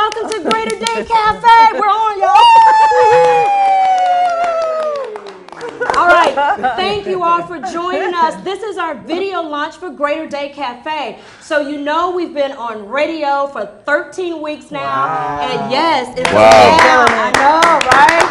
welcome to Greater Day Cafe. We're on, y'all. All right, thank you all for joining us. This is our video launch for Greater Day Cafe. So you know we've been on radio for 13 weeks now. Wow. And yes, it's I know, right?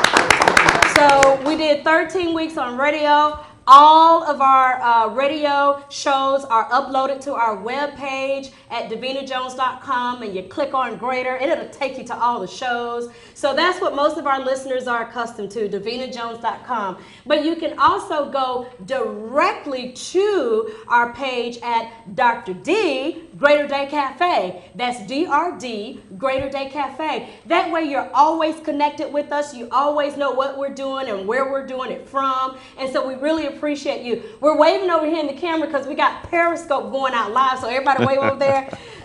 So we did 13 weeks on radio. All of our radio shows are uploaded to our webpage at davinajones.com, and you click on Greater, and it'll take you to all the shows. So that's what most of our listeners are accustomed to, davinajones.com. But you can also go directly to our page at Dr. D, Greater Day Cafe. That's DRD, Greater Day Cafe. That way you're always connected with us. You always know what we're doing and where we're doing it from. And so we really appreciate you. We're waving over here in the camera because we got Periscope going out live, so everybody wave over there.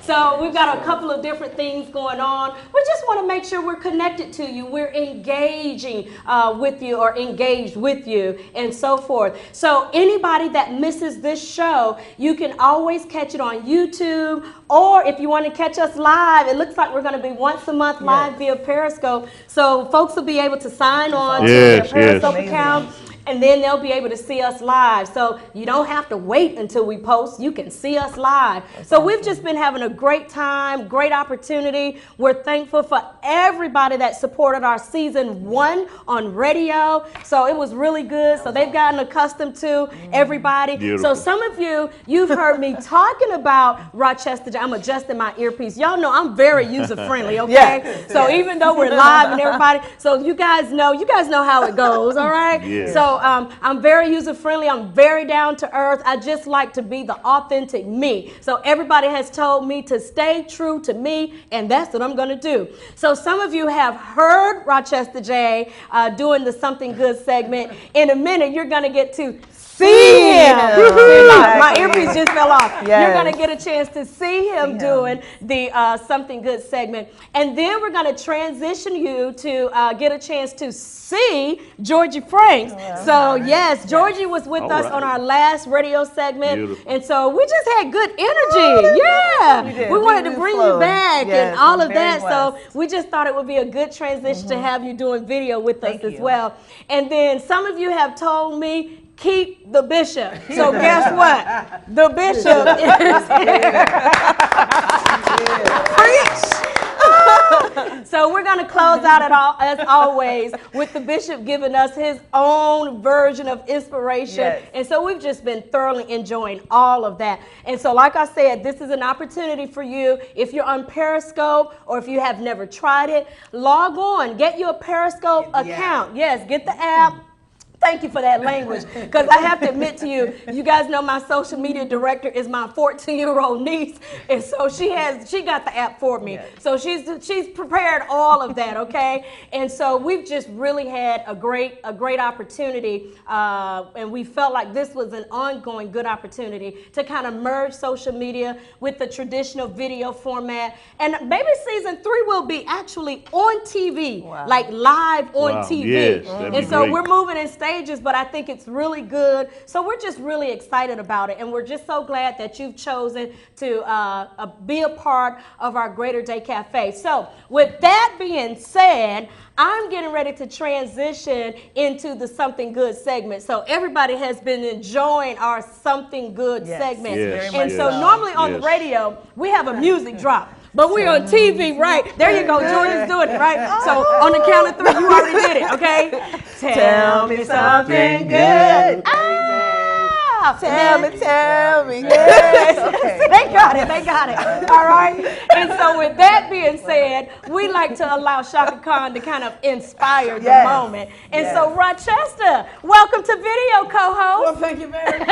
So we've got a couple of different things going on. We just want to make sure we're connected to you. We're engaging with you or engaged with you and so forth. So anybody that misses this show, you can always catch it on YouTube, or if you want to catch us live, it looks like we're going to be once a month live via Periscope. So folks will be able to sign on to their Periscope account. And then they'll be able to see us live. So you don't have to wait until we post. You can see us live. So we've just been having a great time, great opportunity. We're thankful for everybody that supported our season 1 on radio. So it was really good. So they've gotten accustomed to everybody. Beautiful. So some of you, you've heard me talking about Rochester J. I'm adjusting my earpiece. Y'all know I'm very user-friendly, okay? So even though we're live and everybody, so you guys know how it goes, all right? So I'm very user-friendly. I'm very down to earth. I just like to be the authentic me. So everybody has told me to stay true to me, and that's what I'm going to do. So some of you have heard Rochester J doing the Something Good segment. In a minute, you're going to get to see him. My earpiece just fell off. You're going to get a chance to see him doing the Something Good segment. And then we're going to transition you to get a chance to see Jorgie Franks. So yes, Jorgie was with us on our last radio segment. Beautiful. And so we just had good energy. We wanted to bring you back and all of that. So we just thought it would be a good transition to have you doing video with us as well. And then some of you have told me, keep the bishop. So guess what? The bishop is here. Preach! So we're going to close out as always with the bishop giving us his own version of inspiration. And so we've just been thoroughly enjoying all of that. And so like I said, this is an opportunity for you. If you're on Periscope or if you have never tried it, log on, get you a Periscope account. Yes, get the app. Thank you for that language, because I have to admit to you, you guys know my social media director is my 14-year-old niece, and so she got the app for me. So she's prepared all of that, okay? And so we've just really had a great opportunity, and we felt like this was an ongoing good opportunity to kind of merge social media with the traditional video format. And maybe season 3 will be actually on TV, like live on TV. And so we're moving in stages, but I think it's really good. So we're just really excited about it, and we're just so glad that you've chosen to be a part of our Greater Day Cafe. So with that being said, I'm getting ready to transition into the Something Good segment. So everybody has been enjoying our Something Good segment. And so normally on the radio, we have a music drop. But we're on TV, right? There you go. Jordan's doing it, right? So on the count of 3, you already did it, okay? Tell me something good. Tell me. Yes. They got it. All right. And so with that being said, we like to allow Shaka Khan to kind of inspire the moment. And so Rochester, welcome to video, co-host. Well, thank you very much.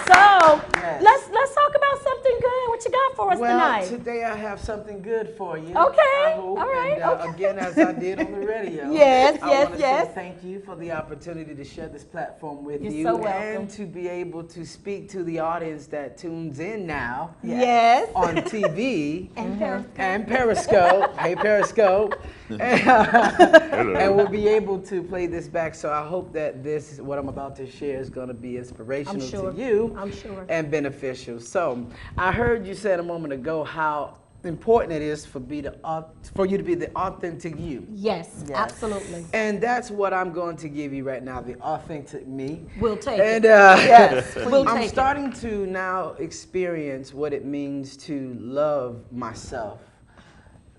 So let's talk about something good. What you got for us tonight? Well, today I have something good for you. Okay. All right. And, again, as I did on the radio. I want to say thank you for the opportunity to share this platform with you. You're so welcome. And to be able to speak to the audience that tunes in now. On TV. And Periscope. Hey, Periscope. And we'll be able to play this back. So I hope that this, what I'm about to share, is going to be inspirational to you. I'm sure. And beneficial. So I heard you said a moment ago how important it is for you to be the authentic you. Yes, absolutely. And that's what I'm going to give you right now, the authentic me. We'll take it. Yes, I'm starting to now experience what it means to love myself,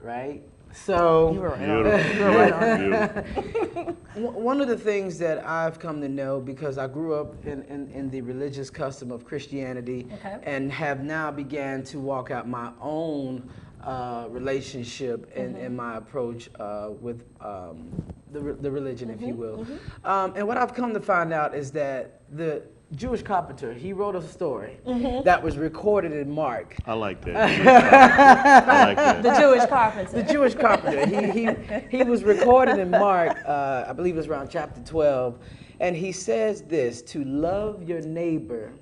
right? So you were right on. One of the things that I've come to know, because I grew up in the religious custom of Christianity, and have now began to walk out my own relationship and my approach with the religion, if you will. And what I've come to find out is that the Jewish carpenter, he wrote a story that was recorded in Mark. I like that. I like that. The Jewish carpenter. The Jewish carpenter. He was recorded in Mark, I believe it was around chapter 12, and he says this, to love your neighbor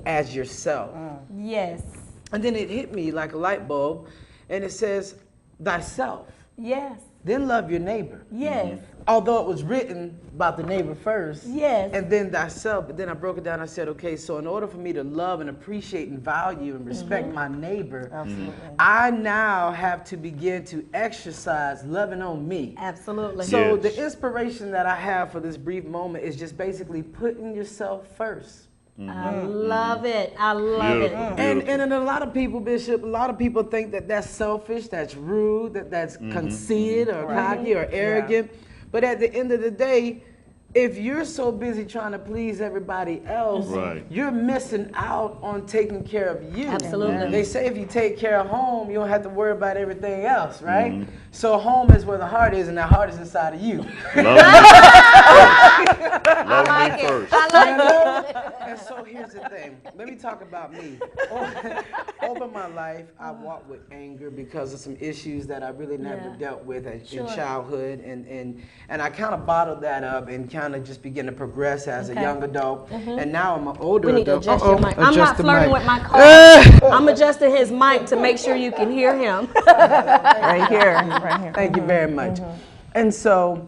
as yourself. Yes. And then it hit me like a light bulb, and it says, thyself. Yes. Then love your neighbor. Yes. Although it was written about the neighbor first, yes, and then thyself, but then I broke it down. I said, okay, so in order for me to love and appreciate and value and respect my neighbor, I now have to begin to exercise loving on me. Absolutely. So the inspiration that I have for this brief moment is just basically putting yourself first. I love it. I love it. And a lot of people, Bishop, a lot of people think that that's selfish, that's rude, that's conceited or cocky or arrogant. But at the end of the day, if you're so busy trying to please everybody else, you're missing out on taking care of you. Absolutely. They say if you take care of home, you don't have to worry about everything else, right? So home is where the heart is, and that heart is inside of you. Love me first. I like it. And so here's the thing. Let me talk about me. Over my life, I've walked with anger because of some issues that I really never dealt with in childhood, and I kind of bottled that up and kind of just began to progress as a young adult. And now I'm an older adult. We need to adjust your mic. I'm not flirting with my car. I'm adjusting his mic to make sure you can hear him. Right here. Thank you very much. And so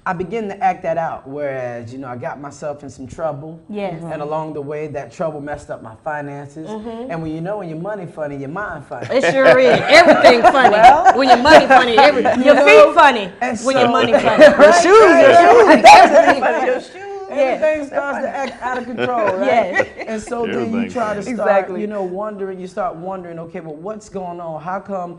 I began to act that out, whereas, I got myself in some trouble. Yes. And along the way, that trouble messed up my finances. And when when your money funny, your mind funny. It sure is. Everything funny. When your money funny, your feet funny. When your money funny. Your shoes. Everything funny. Your shoes. Everything starts to act out of control, right? And so then you try to start, wondering. You start wondering, okay, well, what's going on? How come,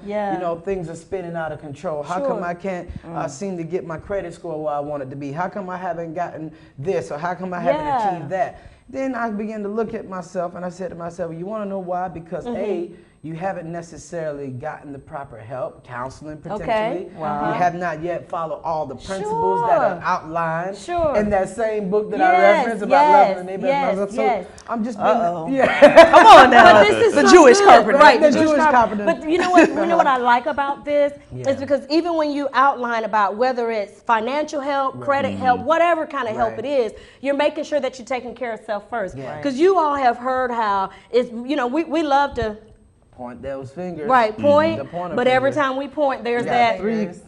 things are spinning out of control? How come I can't seem to get my credit score where I want it to be? How come I haven't gotten this, or how come I haven't achieved that? Then I began to look at myself, and I said to myself, you want to know why? Because A, you haven't necessarily gotten the proper help, counseling potentially. You have not yet followed all the principles that are outlined in that same book that I referenced about loving the neighbor as myself. So I'm just being, come on now. But this is the so Jewish good. carpenter. Right, the Jewish carpenter. But you know what I like about this is because even when you outline about whether it's financial help, credit help, whatever kind of help it is, you're making sure that you're taking care of self first. Because you all have heard how it's, we love to point those fingers. Right, point. But every time we point, there's that three. The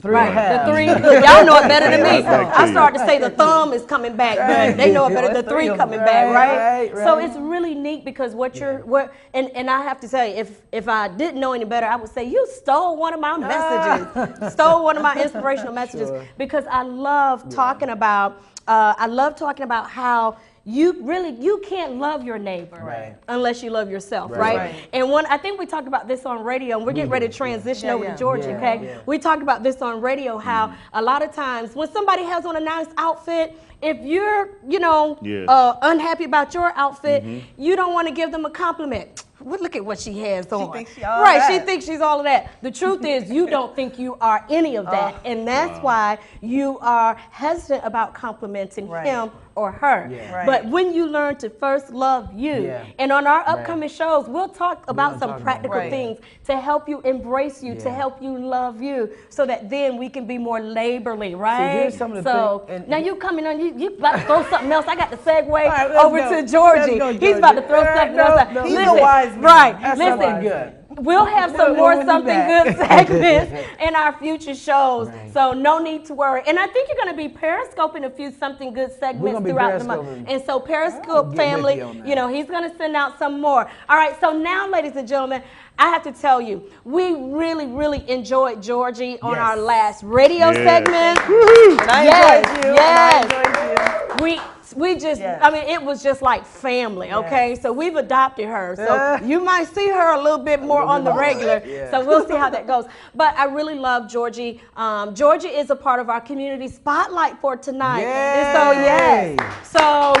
three. Look, y'all know it better than me. I start to say the thumb is coming back, but they know it better. The three coming back, right? So it's really neat because and I have to say, if I didn't know any better, I would say you stole one of my messages, stole one of my inspirational messages, because I love talking about. I love talking about how you can't love your neighbor unless you love yourself, right? And I think we talked about this on radio, and we're getting ready to transition over to Jorgie, okay? We talked about this on radio, how a lot of times when somebody has on a nice outfit, if you're, unhappy about your outfit, you don't want to give them a compliment. Look at what she has on. She thinks she's all that. She thinks she's all of that. The truth is you don't think you are any of that. And that's why you are hesitant about complimenting him or her. But when you learn to first love you, and on our upcoming shows, we'll talk about some practical things to help you embrace you, to help you love you, so that then we can be more neighborly, right? So here's some of the things. Now you coming on, you about to throw something else. I got to segue over to Jorgie. He's about to throw something else out. He's a wise man. Right. That's Listen. good. we'll have some more something good segments in our future shows. Right. So no need to worry. And I think you're going to be Periscoping a few something good segments throughout the month. And so Periscope family, you know, he's going to send out some more. All right. So now, ladies and gentlemen, I have to tell you, we really enjoyed Jorgie on our last radio segment. And I enjoyed you. Yes. And I enjoyed you. We just, I mean, it was just like family, okay? So we've adopted her. So you might see her a little bit more on the regular. So we'll see how that goes. But I really love Jorgie. Jorgie is a part of our community spotlight for tonight. And so,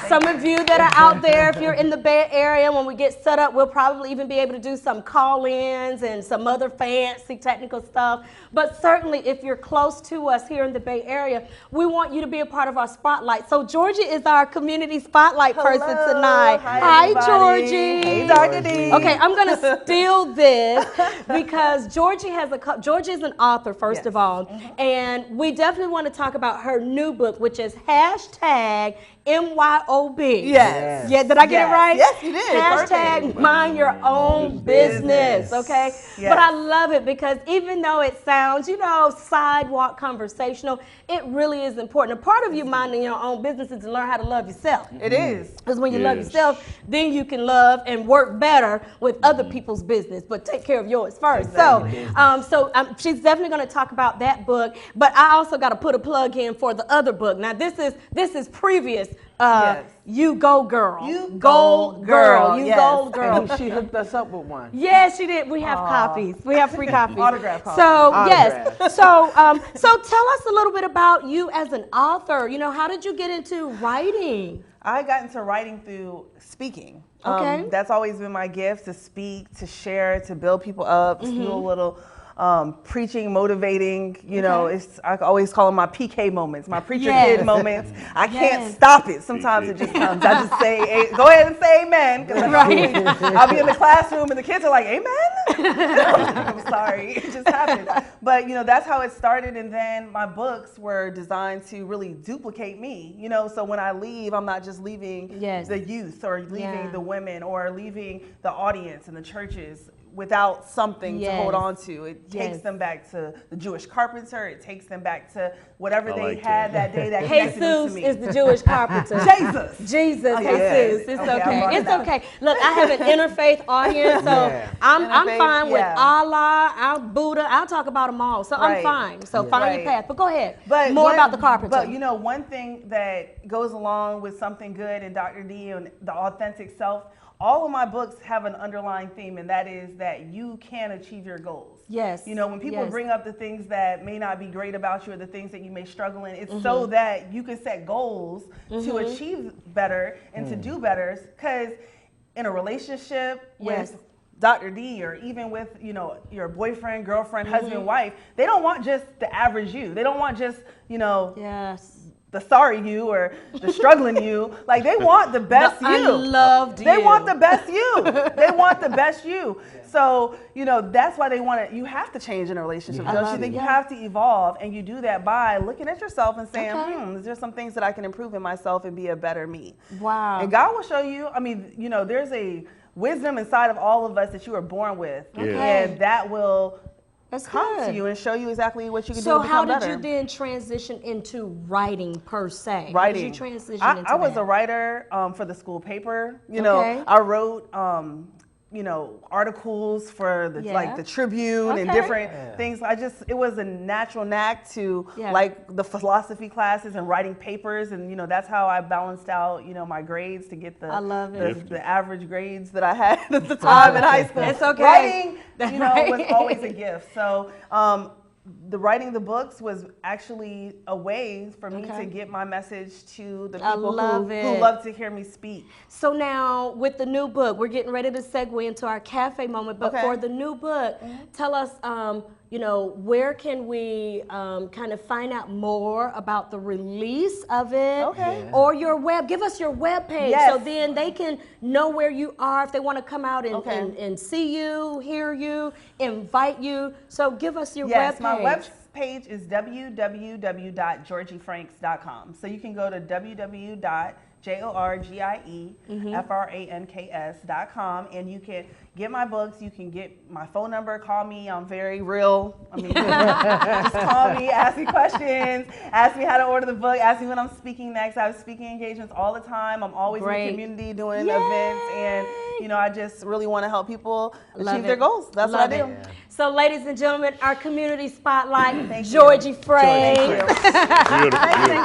some of you that are out there, if you're in the Bay Area, when we get set up, we'll probably even be able to do some call-ins and some other fancy technical stuff. But certainly, if you're close to us here in the Bay Area, we want you to be a part of our spotlight. So Jorgie is our community spotlight person tonight. Hi, Jorgie. Hey, Dr. D. Okay, I'm going to steal this because Jorgie is an author, first of all, and we definitely want to talk about her new book, which is hashtag MYOB. Yes. Yeah, did I get it right? Yes, you did. Hashtag Perfect. mind your own business, okay? Yes. But I love it because even though it sounds, you know, sidewalk conversational, it really is important. A part of you minding your own business is to learn how to love yourself. It is. Because when you love yourself, then you can love and work better with other people's business, but take care of yours first. Exactly. So she's definitely going to talk about that book, but I also got to put a plug in for the other book. Now, this is previous. You go girl. You gold girl. You yes. gold girl. And she hooked us up with one. Yes, she did. We have copies. We have free copies. Autograph copies. So Autograph. yes. So tell us a little bit about you as an author. You know, how did you get into writing? I got into writing through speaking. Okay. That's always been my gift, to speak, to share, to build people up, to do a little preaching, motivating, you know, I always call them my PK moments, my preacher kid moments. I can't stop it. Sometimes it just comes. I just say, go ahead and say amen. I'll be in the classroom and the kids are like, amen? I'm sorry, it just happened. But, you know, that's how it started. And then my books were designed to really duplicate me, you know, so when I leave, I'm not just leaving the youth or leaving the women or leaving the audience and the churches without something to hold on to. It takes them back to the Jewish carpenter. It takes them back to whatever they had that day that connected them to me. Jesus is the Jewish carpenter. Jesus. Jesus. It's Okay, okay. It's okay. Look, I have an interfaith audience, so I'm fine with Allah, Buddha. I'll talk about them all. So I'm fine. So find your path. But go ahead. But more about the carpenter. But you know, one thing that goes along with something good and Dr. D and the authentic self, all of my books have an underlying theme, and that is that you can achieve your goals. Yes. You know, when people bring up the things that may not be great about you or the things that you may struggle in, it's so that you can set goals to achieve better and to do better. Because in a relationship with Dr. D or even with, you know, your boyfriend, girlfriend, husband, wife, they don't want just the average you. They don't want just, you know, the sorry you or the struggling you. Like, they want the best you. Unloved you. They want the best you. They want the best you. So, you know, that's why they want it. You have to change in a relationship. Don't you think? You have to evolve, and you do that by looking at yourself and saying, is there some things that I can improve in myself and be a better me? Wow. And God will show you. I mean, you know, there's a wisdom inside of all of us that you are born with, and that will come to you and show you exactly what you can do to become better. So how did you then transition into writing per se? Writing. How did you transition into I was that? a writer for the school paper. You know, I wrote you know, articles for the like the Tribune and different things. It was a natural knack to like the philosophy classes and writing papers, and you know, that's how I balanced out, you know, my grades to get the average grades that I had at the time in high school. It's okay. Writing, you know, was always a gift. So the writing the books was actually a way for me to get my message to the people who love to hear me speak. So now with the new book, we're getting ready to segue into our cafe moment, but for the new book, tell us, you know, where can we kind of find out more about the release of it or your web, give us your web page so then they can know where you are if they want to come out and see you, hear you, invite you. So give us your web page. My web page is www.jorgiefranks.com. So you can go to www.jorgiefranks.com Jorgiefranks.com, and you can get my books. You can get my phone number. Call me. I'm very real. I mean, just call me, ask me questions, ask me how to order the book, ask me when I'm speaking next. I have speaking engagements all the time. I'm always in the community doing events, and I just really want to help people achieve their goals. That's what I do. Yeah. So, ladies and gentlemen, our community spotlight, Jorgie Franks. Thank you.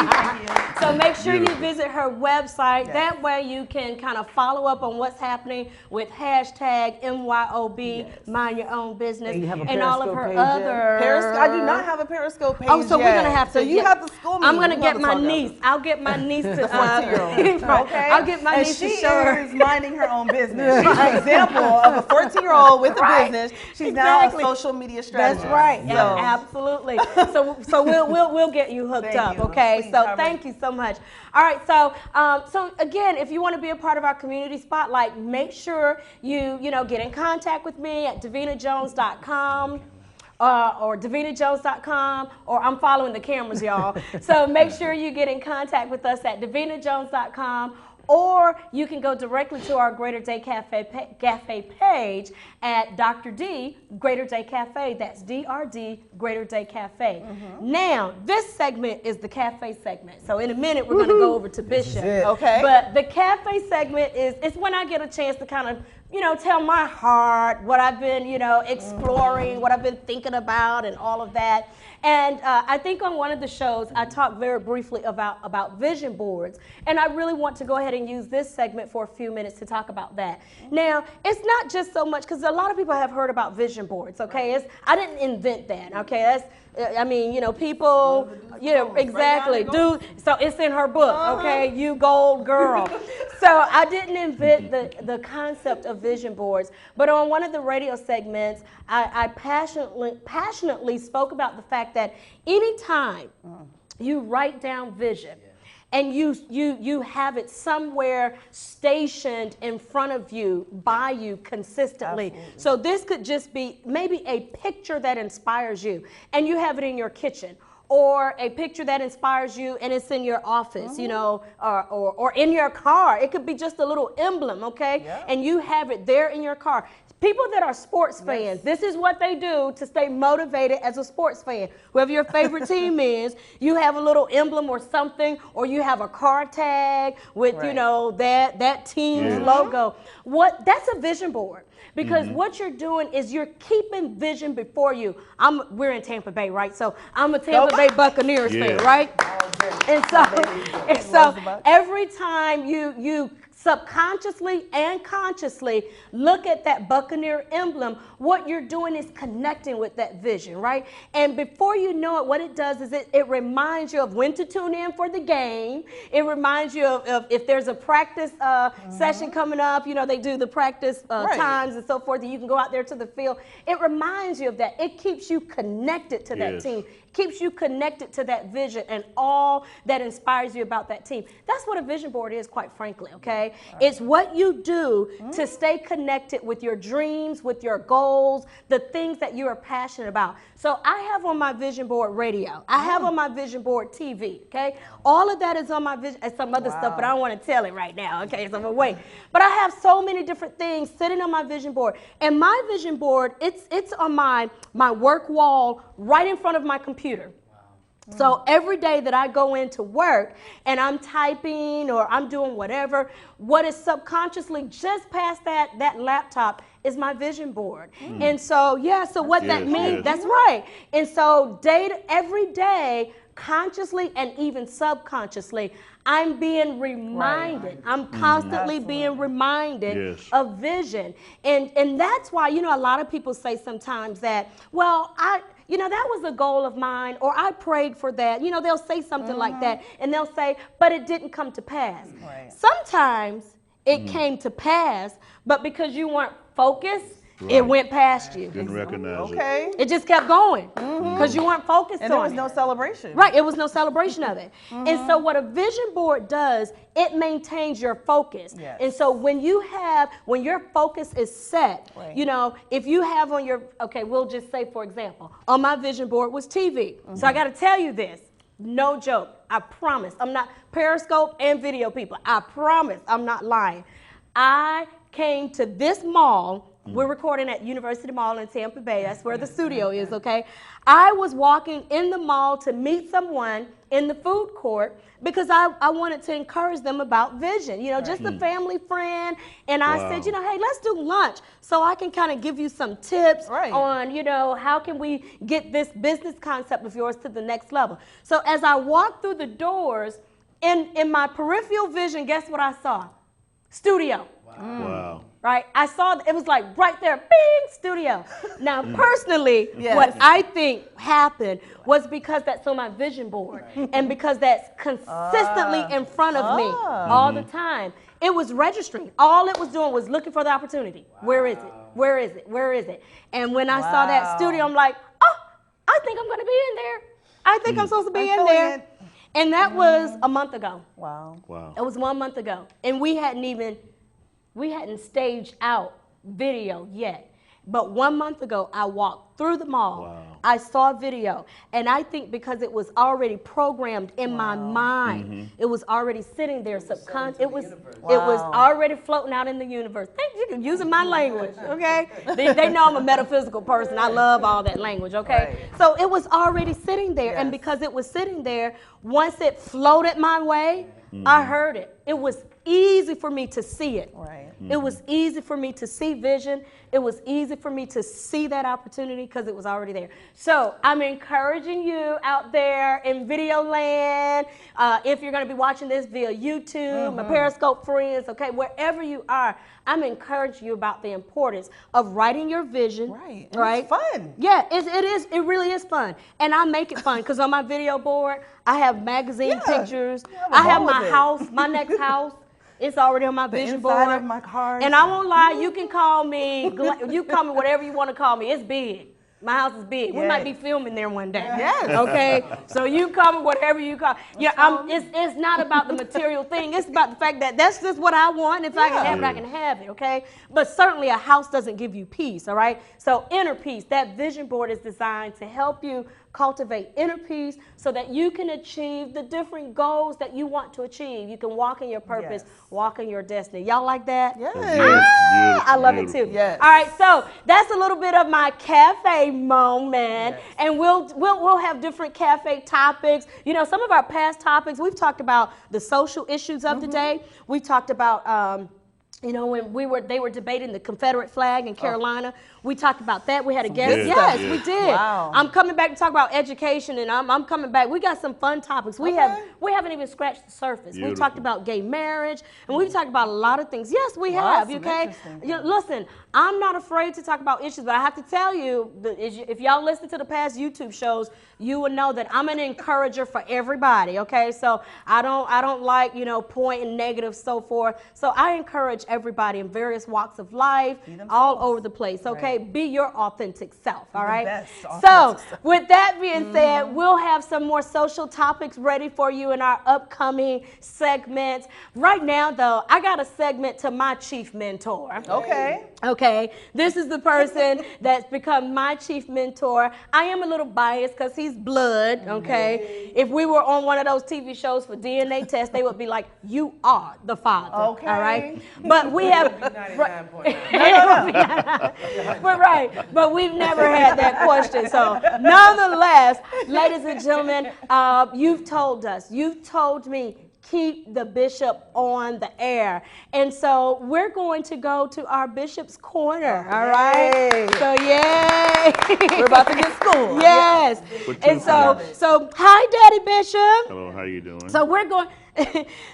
So make sure you visit her website. Yes. That way you can kind of follow up on what's happening with hashtag MYOB, Mind Your Own Business, and all of her other. I do not have a Periscope page. Oh, so we're gonna have to. So you have to school me. I'm gonna get my niece. I'll get my niece to. Okay. I'll get my niece to show her. She is minding her own business. She's an example of a 14-year-old with a business. She's now a social media strategist. That's right. So. Yeah, absolutely. So we'll get you hooked up. Okay. Please, so thank you so much. All right. So again, if you want to be a part of our community spotlight, make sure you get in contact with me at davinajones.com. Or davinajones.com, or I'm following the cameras, y'all. So make sure you get in contact with us at davinajones.com, or you can go directly to our Greater Day Cafe page at Dr. D Greater Day Cafe. That's DRD Greater Day Cafe. Now, this segment is the cafe segment. So in a minute, we're going to go over to Bishop. Okay. But the cafe segment is when I get a chance to kind of tell my heart, what I've been, exploring, what I've been thinking about, and all of that. And I think on one of the shows, I talked very briefly about vision boards. And I really want to go ahead and use this segment for a few minutes to talk about that. Now, it's not just so much, because a lot of people have heard about vision boards, okay? I didn't invent that, okay? People, exactly. Dude, so it's in her book, okay? You gold girl. So I didn't invent the concept of vision boards, but on one of the radio segments, I passionately spoke about the fact that anytime you write down vision, and you have it somewhere stationed in front of you, by you consistently. Absolutely. So this could just be maybe a picture that inspires you, and you have it in your kitchen, or a picture that inspires you and it's in your office, or in your car. It could be just a little emblem, okay? Yeah. And you have it there in your car. People that are sports fans, this is what they do to stay motivated as a sports fan. Whoever your favorite team is, you have a little emblem or something, or you have a car tag with, that team's logo. That's a vision board. Because what you're doing is you're keeping vision before you. We're in Tampa Bay, right? So I'm a Tampa Bay Buccaneers fan, right? And so every time you subconsciously and consciously look at that Buccaneer emblem, what you're doing is connecting with that vision, right? And before you know it, what it does is it reminds you of when to tune in for the game. It reminds you of if there's a practice session coming up, they do the practice times and so forth, and you can go out there to the field. It reminds you of that. It keeps you connected to that team. Keeps you connected to that vision and all that inspires you about that team. That's what a vision board is, quite frankly, okay? It's what you do to stay connected with your dreams, with your goals, the things that you are passionate about. So I have on my vision board radio. I have on my vision board TV, okay? All of that is on my vision, and some other stuff, but I don't want to tell it right now, okay? So I'm gonna wait. But I have so many different things sitting on my vision board. And my vision board, it's on my work wall right in front of my computer. So every day that I go into work and I'm typing or I'm doing whatever, what is subconsciously just past that laptop is my vision board. And so, what that means, that's right. And so every day, consciously and even subconsciously, I'm being reminded. I'm constantly being reminded of vision. And that's why, a lot of people say sometimes that, that was a goal of mine, or I prayed for that. They'll say something like that, and they'll say, but it didn't come to pass. Right. Sometimes it came to pass, but because you weren't focused, it went past you. Didn't recognize it. It just kept going because you weren't focused on it. And there was no celebration. Right, it was no celebration of it. And so what a vision board does, it maintains your focus. Yes. And so when your focus is set, if you have on your, we'll just say, for example, on my vision board was TV. So I got to tell you this, no joke. I promise. I'm not Periscope and video people. I promise I'm not lying. I came to this mall. We're recording at University Mall in Tampa Bay. That's where the studio is, okay? I was walking in the mall to meet someone in the food court because I wanted to encourage them about vision, you know, just a family friend. And I said, you know, hey, let's do lunch so I can kind of give you some tips on, you know, how can we get this business concept of yours to the next level. So as I walked through the doors, in my peripheral vision, guess what I saw? Studio. Wow. Right? I saw it was like right there, bing, studio. Now, personally, what I think happened was because that's on my vision board and because that's consistently in front of me all the time. It was registering. All it was doing was looking for the opportunity. Where is it? Where is it? Where is it? And when I saw that studio, I'm like, oh, I think I'm going to be in there. I think I'm supposed to be in there. And that was a month ago. Wow. It was 1 month ago. And we hadn't staged out video yet. But 1 month ago, I walked through the mall. I saw video. And I think because it was already programmed in my mind, it was already sitting there subconscious. It was already floating out in the universe. Thank you for using my language, okay? They know I'm a metaphysical person. I love all that language, okay? So it was already sitting there. And because it was sitting there, once it floated my way, I heard it. It was easy for me to see it. It was easy for me to see vision. It was easy for me to see that opportunity because it was already there. So I'm encouraging you out there in video land, if you're going to be watching this via YouTube, my Periscope friends, okay, wherever you are, I'm encouraging you about the importance of writing your vision. Right. Right. It's fun. Yeah, it is. It really is fun. And I make it fun because on my video board, I have magazine pictures. I have my house, my next house. It's already on my vision board. Inside of my car. And I won't lie, you can call me, you call me whatever you want to call me. It's big. My house is big. We might be filming there one day. Okay? So you call me whatever you call. Yeah, it's not about the material thing. It's about the fact that that's just what I want. If I can have it, I can have it, okay? But certainly a house doesn't give you peace, all right? So inner peace, that vision board is designed to help you cultivate inner peace so that you can achieve the different goals that you want to achieve. You can walk in your purpose, walk in your destiny. Y'all like that? Yes. I love it too. Yes. All right, so that's a little bit of my cafe moment, and we'll have different cafe topics. You know, some of our past topics, we've talked about the social issues of the day. We talked about you know, when they were debating the Confederate flag in Carolina, we talked about that. We had a guest. Yes, we did. Wow. I'm coming back to talk about education, and I'm coming back. We got some fun topics. We haven't even scratched the surface. We talked about gay marriage, and we've talked about a lot of things. Yes, we have. Okay, listen, I'm not afraid to talk about issues, but I have to tell you, if y'all listen to the past YouTube shows, you will know that I'm an encourager for everybody. Okay, so I don't like, you know, pointing negative, so forth. So I encourage everybody in various walks of life, all over the place. Okay, be your authentic self. All right. So with that being said, we'll have some more social topics ready for you in our upcoming segments. Right now, though, I got a segment to my chief mentor. Okay, this is the person that's become my chief mentor. I am a little biased because he's blood, okay? If we were on one of those TV shows for DNA tests, they would be like, you are the father, all right? But we have... but we've never had that question. So nonetheless, ladies and gentlemen, you've told me, keep the bishop on the air. And so we're going to go to our bishop's corner, all right? So yay. We're about to get school. Yes. And so hi, Daddy Bishop. Hello, how you doing? So we're going...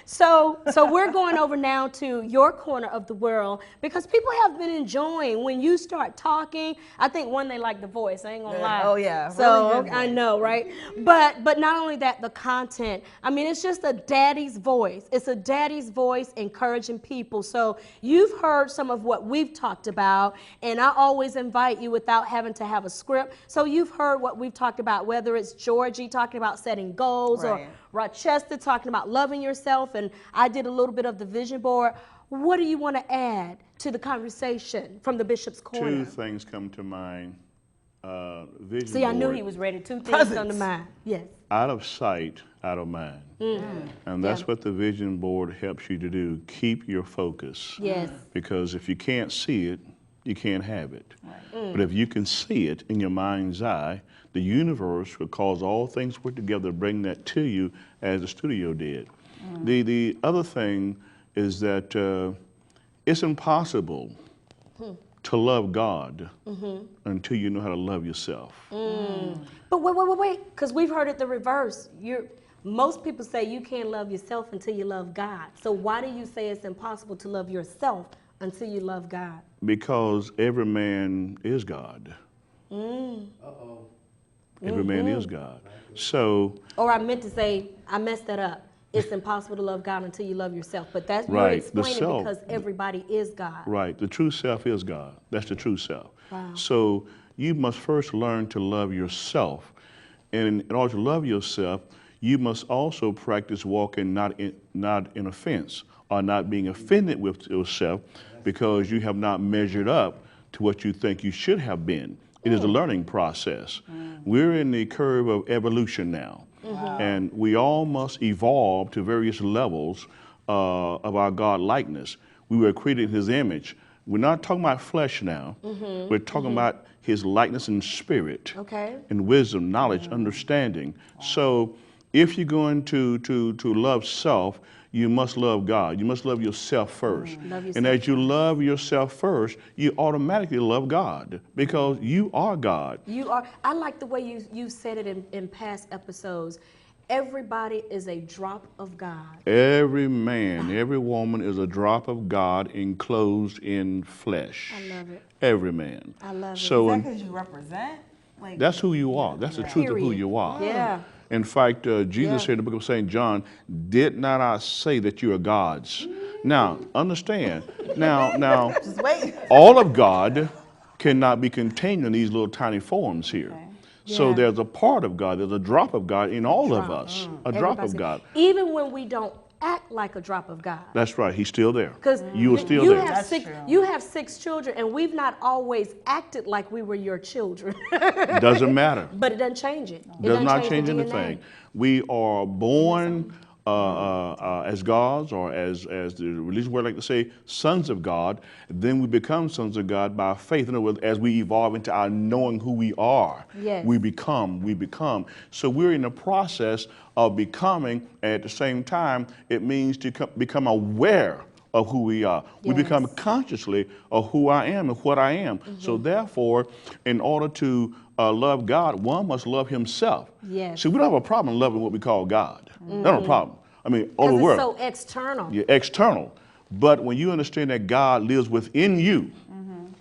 so we're going over now to your corner of the world because people have been enjoying when you start talking. I think they like the voice. I ain't gonna lie. Oh yeah. So really I know, right? But not only that, the content. I mean, it's just a daddy's voice. It's a daddy's voice encouraging people. So you've heard some of what we've talked about, and I always invite you without having to have a script. So you've heard what we've talked about, whether it's Jorgie talking about setting goals or Rochester talking about loving yourself, and I did a little bit of the vision board. What do you want to add to the conversation from the Bishop's Corner? Two things come to mind. vision See, I knew board, he was ready. Two things come to mind. Yes. out of sight, out of mind. And that's what the vision board helps you to do. Keep your focus. Yes. Because if you can't see it, you can't have it. But if you can see it in your mind's eye, the universe will cause all things work together to bring that to you as the studio did. The other thing is that it's impossible to love God until you know how to love yourself. But wait, because we've heard it the reverse. Most people say you can't love yourself until you love God. So why do you say it's impossible to love yourself until you love God? Because every man is God. Every man is God. So, Or I meant to say, I messed that up. It's impossible to love God until you love yourself. But that's you're right, the explaining self, because everybody is God. right, the true self is God. That's the true self. Wow. So you must first learn to love yourself. And in order to love yourself, you must also practice walking not in offense or not being offended with yourself because you have not measured up to what you think you should have been. It is a learning process. We're in the curve of evolution now. And we all must evolve to various levels of our God likeness. We were created in His image. We're not talking about flesh now. We're talking about His likeness and spirit, and wisdom, knowledge, understanding. So if you're going to love self, you must love God. You must love yourself first. And as you love yourself first, you automatically love God because you are God. You are. I like the way you said it in past episodes. Everybody is a drop of God. Every man, every woman is a drop of God enclosed in flesh. I love it. Every man. I love it. So Is that because you represent? Like, that's who you are. That's the truth of who you are. Yeah. In fact, Jesus said in the book of St. John, did not I say that you are gods? Now, understand. Now, just wait. all of God cannot be contained in these little tiny forms here. So Yeah. there's a part of God, there's a drop of God in all of us, a drop of God. Even when we don't act like a drop of God. That's right, He's still there. Because you are still there. You have 6 children, and we've not always acted like we were your children. Doesn't matter. But it doesn't change it. Does not change anything. We are born as gods, or as the religious word like to say, sons of God. Then we become sons of God by faith. In other words, as we evolve into our knowing who we are, we become. So we're in the process of becoming, and at the same time, it means to become aware of who we are. We become consciously of who I am and what I am. So therefore, in order to love God, one must love himself. See, we don't have a problem loving what we call God. Not a problem. I mean, all the world. Because it's so external. Yeah, external. But when you understand that God lives within you,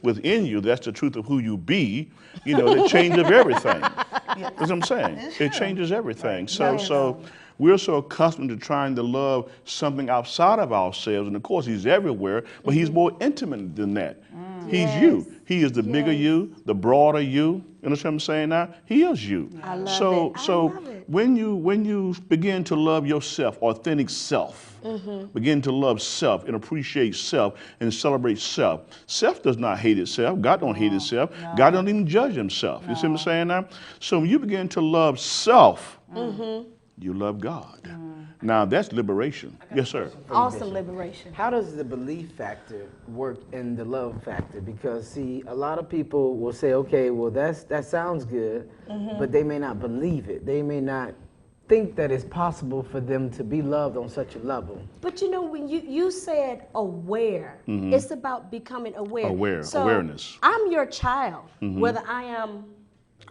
that's the truth of who you be, it changes everything. That's what I'm saying. It changes everything. So we're so accustomed to trying to love something outside of ourselves. And of course, He's everywhere, but He's more intimate than that. He's you. He is the bigger you, the broader you. You understand what I'm saying now? He is you. I love it. So when you begin to love yourself, authentic self, begin to love self and appreciate self and celebrate self. Self does not hate itself. God don't hate itself. God don't even judge himself. You see what I'm saying now? So when you begin to love self, you love God. Now that's liberation. Yes, sir. Awesome liberation. How does the belief factor work in the love factor? Because see, a lot of people will say, okay, well that sounds good, but they may not believe it. They may not think that it's possible for them to be loved on such a level. But when you said aware, it's about becoming aware. So awareness. I'm your child, whether I am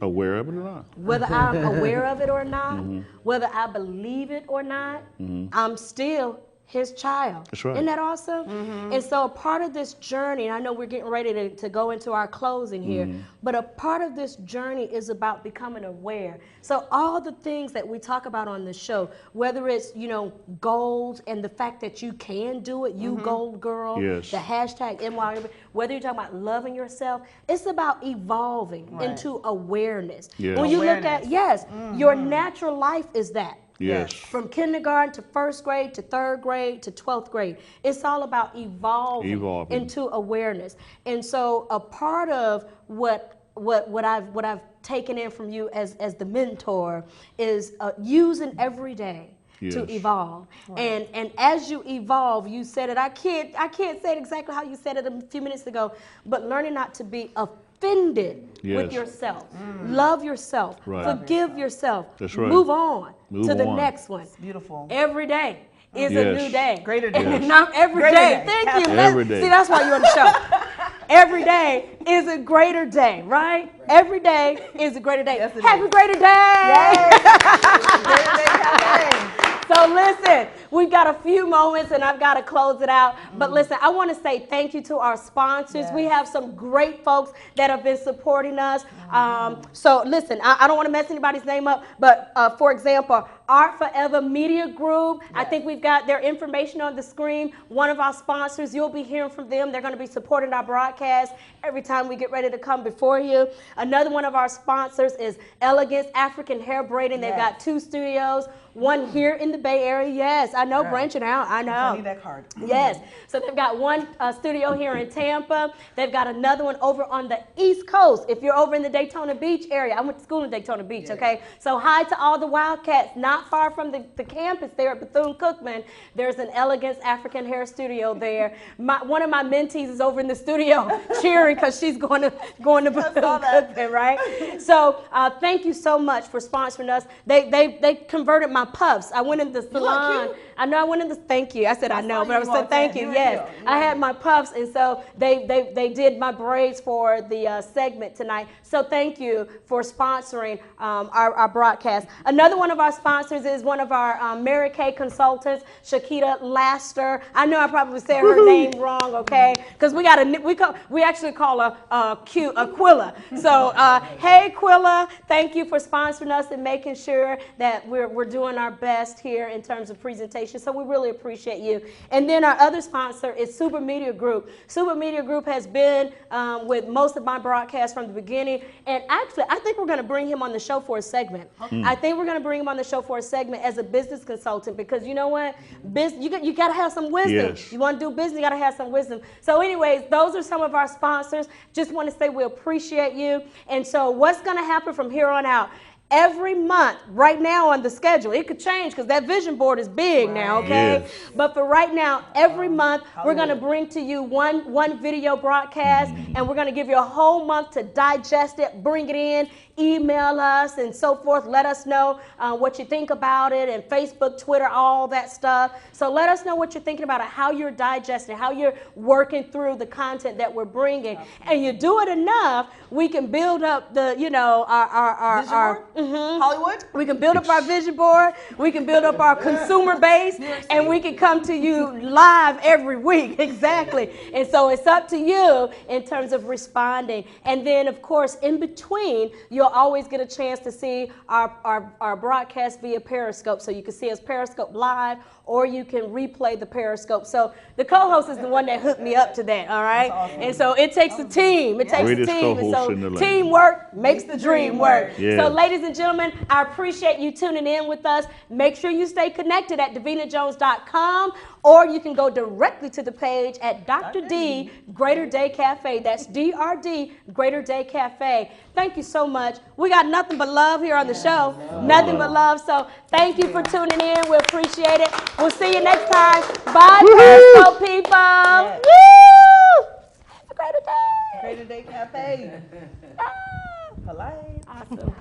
aware of it or not. Whether I'm aware of it or not, whether I believe it or not, I'm still his child. That's right. Isn't that awesome? And so a part of this journey, and I know we're getting ready to go into our closing here, but a part of this journey is about becoming aware. So all the things that we talk about on the show, whether it's, goals and the fact that you can do it, you gold girl, the hashtag NY, whether you're talking about loving yourself, it's about evolving into awareness. When you look at, your natural life is that. Yes. From kindergarten to 1st grade to 3rd grade to 12th grade. It's all about evolving into awareness. And so a part of what what I've taken in from you as the mentor is using every day to evolve. Right. And as you evolve, you said it. I can't say it exactly how you said it a few minutes ago, but learning not to be offended with yourself. Love yourself. Right. Forgive yourself. That's right. Move on to the next one. It's beautiful. Every day is a new day. Greater day. And not every day. Thank you. Every day. See, that's why you're on the show. Every day is a greater day, right? Every day is a greater day. Yes, Happy Greater Day! Greater Day Cafe. So listen, we've got a few moments and I've got to close it out. But listen, I want to say thank you to our sponsors. Yes. We have some great folks that have been supporting us. So listen, I don't want to mess anybody's name up, but for example, Art Forever Media Group. Yes. I think we've got their information on the screen. One of our sponsors, you'll be hearing from them. They're going to be supporting our broadcast every time we get ready to come before you. Another one of our sponsors is Elegance African Hair Braiding. They've got 2 studios. One here in the Bay Area. Yes, I know, branching out. I know. I need that card. Yes. So they've got one studio here in Tampa. They've got another one over on the East Coast. If you're over in the Daytona Beach area, I went to school in Daytona Beach, okay? So hi to all the Wildcats, not far from the campus there at Bethune-Cookman. There's an Elegance African Hair Studio there. One of my mentees is over in the studio cheering because she's going to Bethune-Cookman, right? So thank you so much for sponsoring us. They converted my puffs. I went in the salon. I know I went in the, thank you. I said I know, but I was saying thank you. Yes, I had my puffs, and so they did my braids for the segment tonight. So thank you for sponsoring our broadcast. Another one of our sponsors is one of our Mary Kay consultants, Shakita Laster. I know I probably said her name wrong, okay? Because we actually call her Quilla. So hey Quilla, thank you for sponsoring us and making sure that we're doing our best here in terms of presentation. So we really appreciate you. And then our other sponsor is Super Media Group. Super Media Group has been with most of my broadcasts from the beginning. And actually, I think we're going to bring him on the show for a segment. I think we're going to bring him on the show for a segment as a business consultant, because you know what? You got to have some wisdom. Yes. You want to do business, you got to have some wisdom. So anyways, those are some of our sponsors. Just want to say we appreciate you. And so what's going to happen from here on out? Every month, right now on the schedule, it could change because that vision board is big now, okay? Yes. But for right now, every month, we're going to bring to you one video broadcast, and we're going to give you a whole month to digest it, bring it in, email us, and so forth. Let us know what you think about it, and Facebook, Twitter, all that stuff. So let us know what you're thinking about it, how you're digesting, how you're working through the content that we're bringing. And you do it enough, we can build up the, our Hollywood. We can build up our vision board. We can build up our consumer base, and we can come to you live every week. Exactly. And so it's up to you in terms of responding. And then, of course, in between, you'll always get a chance to see our broadcast via Periscope. So you can see us Periscope live, or you can replay the Periscope. So the co-host is the one that hooked me up to that, all right? Awesome. And so it takes a team. It takes a team. And so teamwork makes the dream work. Yeah. So ladies and gentlemen, I appreciate you tuning in with us. Make sure you stay connected at davinajones.com, or you can go directly to the page at Dr. D Greater Day Cafe. That's DRD Greater Day Cafe. Thank you so much. We got nothing but love here on the show. Nothing but love. So thank you for tuning in. We appreciate it. We'll see you next time. Bye, Periscope people. Yes. Woo! Have a greater day. Greater Day Cafe. Polite. Awesome.